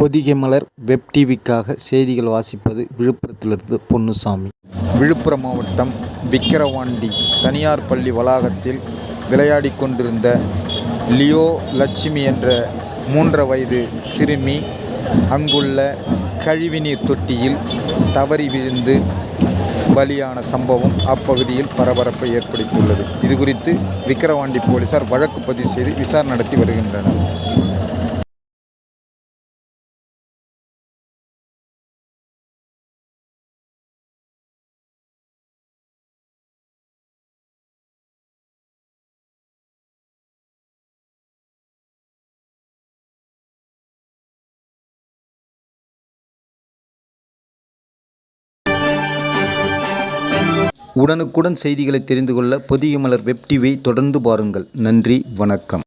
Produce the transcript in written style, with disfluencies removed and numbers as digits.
பொதிகை மலர் web டிவிக்காக செய்திகள் வாசிப்பது விழுப்புரத்திலிருந்து பொன்னுசாமி. விழுப்புரம் மாவட்டம் விக்கிரவாண்டி தனியார் பள்ளி வளாகத்தில் விளையாடிக் கொண்டிருந்த லியோ லட்சுமி என்ற 3 வயது சிறுமி அங்குள்ள கழிவுநீர் தொட்டியில் தவறி விழுந்து பலியான சம்பவம் அப்பகுதியில் பரபரப்பை ஏற்படுத்தியுள்ளது. இதுகுறித்து விக்கிரவாண்டி போலீசார் வழக்கு பதிவு செய்து விசாரணை நடத்தி வருகின்றனர். உடனுக்குடன் செய்திகளை தெரிந்து கொள்ள பொதிகை மலர் வெப் டிவியை தொடர்ந்து பாருங்கள். நன்றி, வணக்கம்.